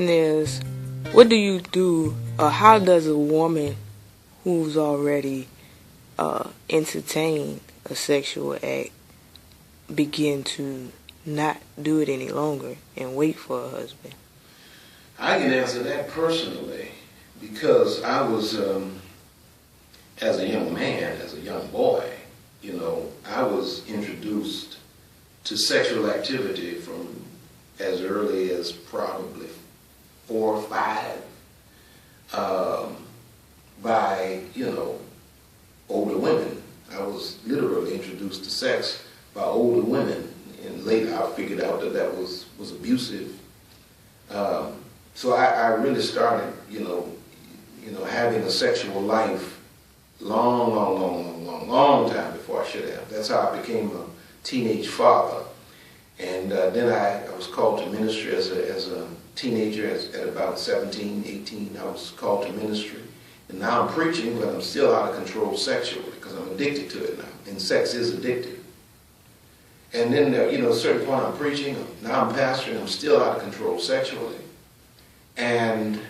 is, what do you do, or how does a woman who's already entertained a sexual act begin to not do it any longer and wait for a husband? I can answer that personally because I was, as a young man, as a young boy, I was introduced to sexual activity from as early as probably 4 or 5 by, older women. I was literally introduced to sex by older women, and later I figured out that was abusive. So I really started, having a sexual life long time before I should have. That's how I became a teenage father. And then I was called to ministry as a teenager at about 17, 18. I was called to ministry. And now I'm preaching, but I'm still out of control sexually because I'm addicted to it now. And sex is addictive. And then, at a certain point I'm preaching. Now I'm pastoring. I'm still out of control sexually. And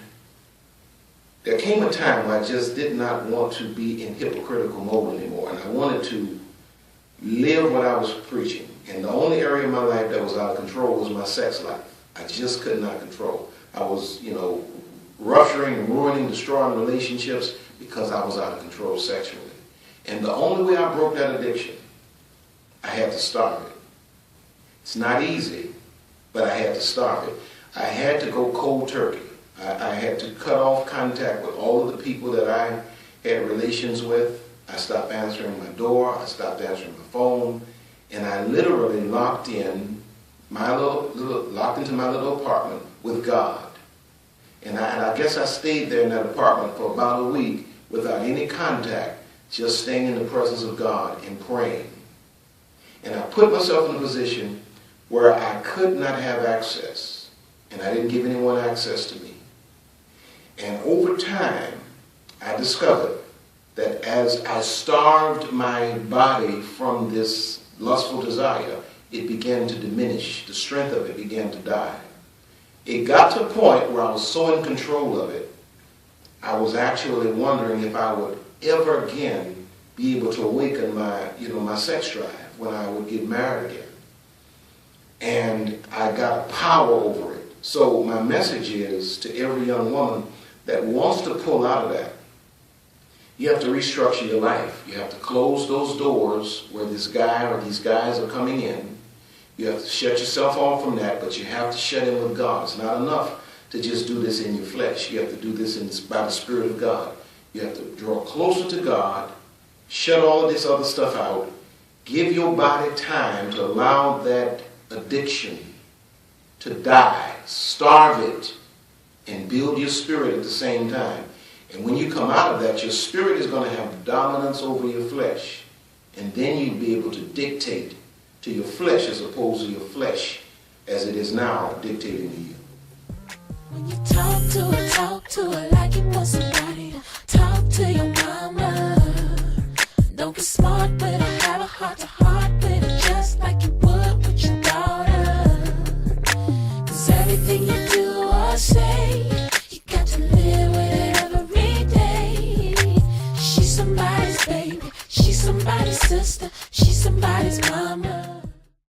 there came a time where I just did not want to be in hypocritical mode anymore. And I wanted to live what I was preaching. And the only area of my life that was out of control was my sex life. I just could not control. I was, rupturing and ruining, destroying relationships because I was out of control sexually. And the only way I broke that addiction, I had to starve it. It's not easy, but I had to starve it. I had to go cold turkey. I had to cut off contact with all of the people that I had relations with. I stopped answering my door. I stopped answering my phone. And I literally locked into my little apartment with God. And I guess I stayed there in that apartment for about a week without any contact, just staying in the presence of God and praying. And I put myself in a position where I could not have access. And I didn't give anyone access to me. And over time, I discovered that as I starved my body from this lustful desire, it began to diminish. The strength of it began to die. It got to a point where I was so in control of it, I was actually wondering if I would ever again be able to awaken my sex drive when I would get married again. And I got power over it. So my message is to every young woman that wants to pull out of that, you have to restructure your life. You have to close those doors where this guy or these guys are coming in. You have to shut yourself off from that, but you have to shut in with God. It's not enough to just do this in your flesh. You have to do this by the Spirit of God. You have to draw closer to God, shut all of this other stuff out, give your body time to allow that addiction to die, starve it, and build your spirit at the same time. And when you come out of that, your spirit is going to have dominance over your flesh. And then you'll be able to dictate to your flesh as opposed to your flesh as it is now dictating to you. When you talk to her like it was a